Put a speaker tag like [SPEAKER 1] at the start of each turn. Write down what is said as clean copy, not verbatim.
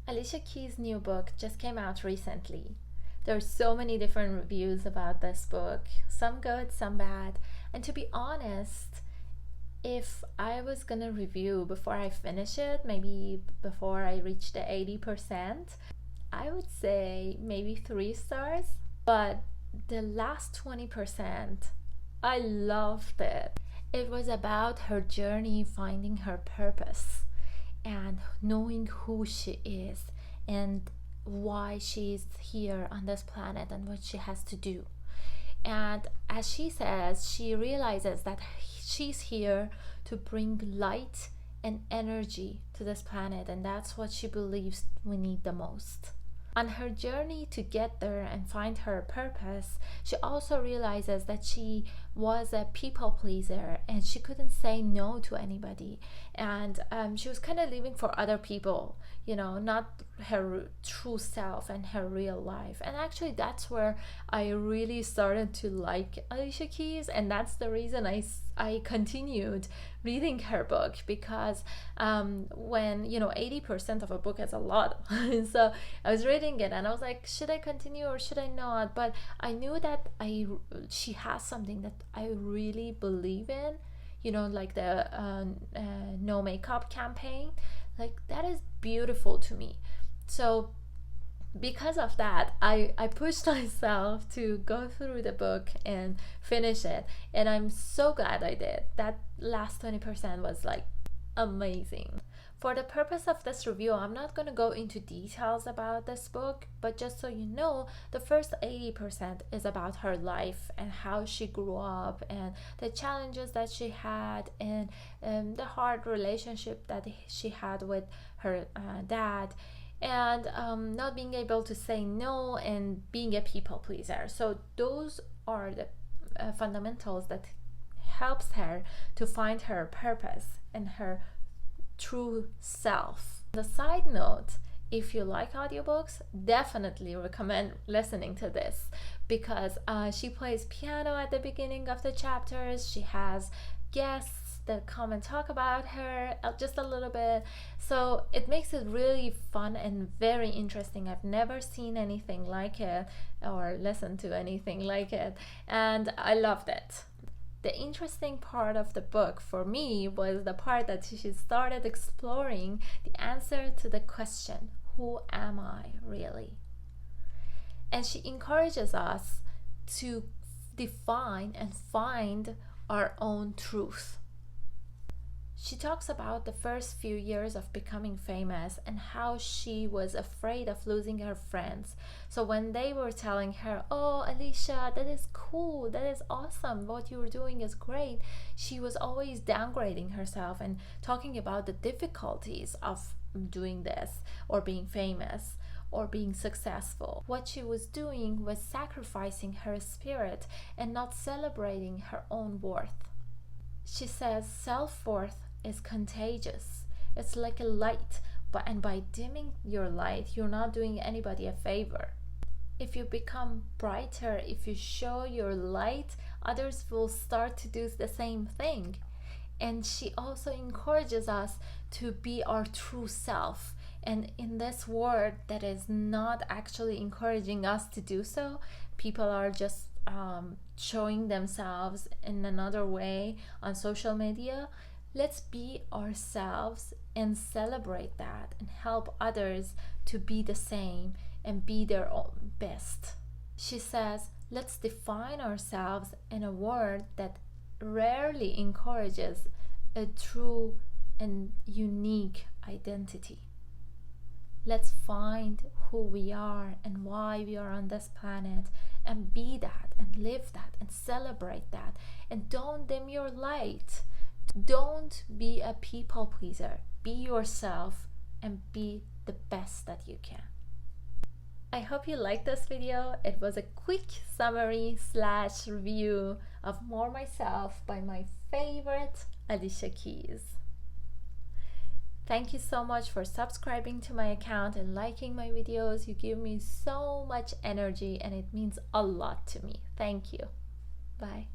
[SPEAKER 1] Alicia Keys' new book just came out recently. There are so many different reviews about this book, some good, some bad. And to be honest, if I was gonna review before I finish it, maybe before I reach the 80%, I would say maybe 3 stars. But the last 20%, I loved it. It was about her journey finding her purpose and knowing who she is and why she's here on this planet and what she has to do. And as she says, she realizes that she's here to bring light and energy to this planet, and that's what she believes we need the most. On her journey to get there and find her purpose, she also realizes that she was a people pleaser and she couldn't say no to anybody. And she was kind of living for other people, not her true self and her real life. And actually, that's where I really started to like Alicia Keys, and that's the reason I continued reading her book, because when 80% of a book is a lot. So I was reading it and I was like, should I continue or should I not? But I knew that she has something that I really believe in, like the no makeup campaign. Like, that is beautiful to me. So because of that, I pushed myself to go through the book and finish it, and I'm so glad I did. That last 20% was like amazing. For the purpose of this review, I'm not going to go into details about this book, but just so you know, the first 80% is about her life and how she grew up and the challenges that she had and the hard relationship that she had with her dad, and not being able to say no and being a people pleaser. So those are the fundamentals that helps her to find her purpose and her true self. The side note, if you like audiobooks, definitely recommend listening to this, because she plays piano at the beginning of the chapters. She has guests that come and talk about her just a little bit, so it makes it really fun and very interesting. I've never seen anything like it or listened to anything like it, and I loved it. The interesting part of the book for me was the part that she started exploring the answer to the question, who am I really? And she encourages us to define and find our own truth. She talks about the first few years of becoming famous and how she was afraid of losing her friends. So when they were telling her, oh, Alicia, that is cool, that is awesome, what you're doing is great, she was always downgrading herself and talking about the difficulties of doing this or being famous or being successful. What she was doing was sacrificing her spirit and not celebrating her own worth. She says self-worth is contagious. It's like a light, and by dimming your light, you're not doing anybody a favor. If you become brighter, if you show your light, others will start to do the same thing. And she also encourages us to be our true self. And in this world that is not actually encouraging us to do so, people are just showing themselves in another way on social media. Let's be ourselves and celebrate that and help others to be the same and be their own best. She says, let's define ourselves in a world that rarely encourages a true and unique identity. Let's find who we are and why we are on this planet and be that and live that and celebrate that. And don't dim your light. Don't be a people pleaser. Be yourself and be the best that you can. I hope you liked this video. It was a quick summary / review of More Myself by my favorite Alicia Keys. Thank you so much for subscribing to my account and liking my videos. You give me so much energy and it means a lot to me. Thank you. Bye.